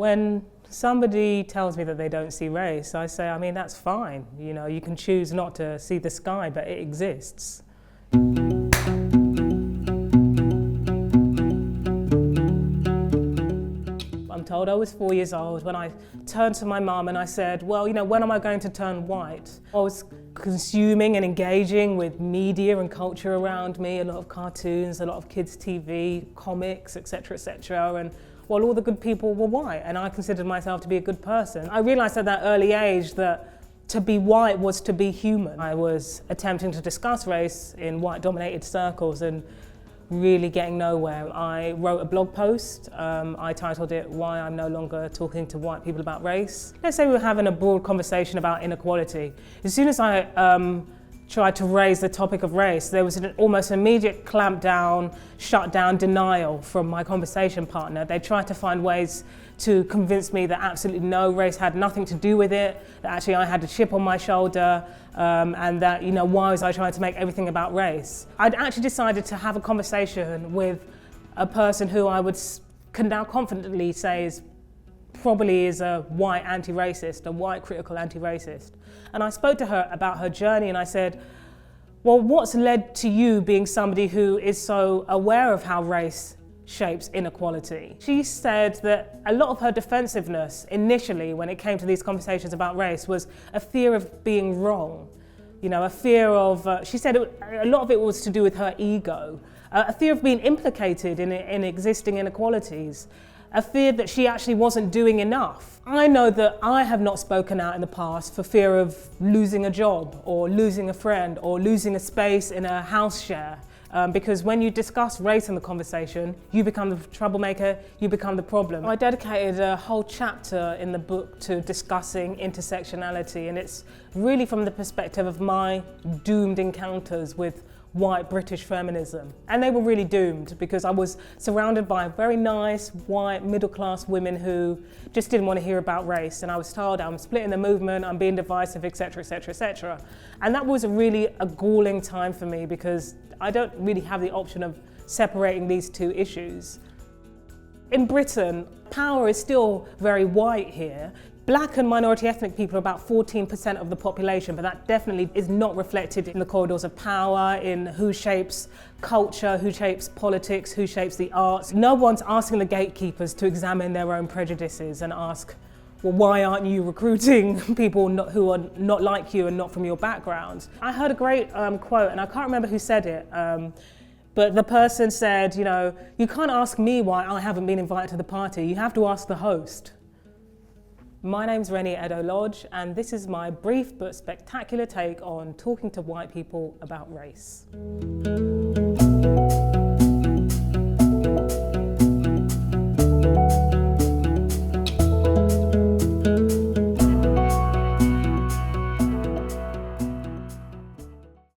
When somebody tells me that they don't see race, I say, I mean, that's fine. You know, you can choose not to see the sky, but it exists. I'm told I was 4 years old when I turned to my mum and I said, well, you know, when am I going to turn white? I was consuming and engaging with media and culture around me, a lot of cartoons, a lot of kids' TV, comics, etc., etc. And well, all the good people were white, and I considered myself to be a good person. I realized at that early age that to be white was to be human. I was attempting to discuss race in white-dominated circles and really getting nowhere. I wrote a blog post. I titled it, "Why I'm No Longer Talking to White People About Race." Let's say we were having a broad conversation about inequality. As soon as I tried to raise the topic of race, there was an almost immediate clampdown, shutdown, denial from my conversation partner. They tried to find ways to convince me that absolutely no, race had nothing to do with it, that actually I had a chip on my shoulder, and that, you know, why was I trying to make everything about race? I'd actually decided to have a conversation with a person who can now confidently say probably is a white anti-racist, a white critical anti-racist. And I spoke to her about her journey and I said, well, what's led to you being somebody who is so aware of how race shapes inequality? She said that a lot of her defensiveness initially when it came to these conversations about race was a fear of being wrong. You know, a fear of, she said a lot of it was to do with her ego, a fear of being implicated in existing inequalities, a fear that she actually wasn't doing enough. I know that I have not spoken out in the past for fear of losing a job or losing a friend or losing a space in a house share. Because when you discuss race in the conversation, you become the troublemaker, you become the problem. I dedicated a whole chapter in the book to discussing intersectionality, and it's really from the perspective of my doomed encounters with white British feminism. And they were really doomed because I was surrounded by very nice, white, middle-class women who just didn't want to hear about race. And I was told I'm splitting the movement, I'm being divisive, etc., etc., etc. And that was really a galling time for me because I don't really have the option of separating these two issues. In Britain, power is still very white here. Black and minority ethnic people are about 14% of the population, but that definitely is not reflected in the corridors of power, in who shapes culture, who shapes politics, who shapes the arts. No one's asking the gatekeepers to examine their own prejudices and ask, well, why aren't you recruiting people who are not like you and not from your background? I heard a great quote, and I can't remember who said it, but the person said, you know, you can't ask me why I haven't been invited to the party, you have to ask the host. My name's Reni Eddo-Lodge, and this is my brief but spectacular take on talking to white people about race.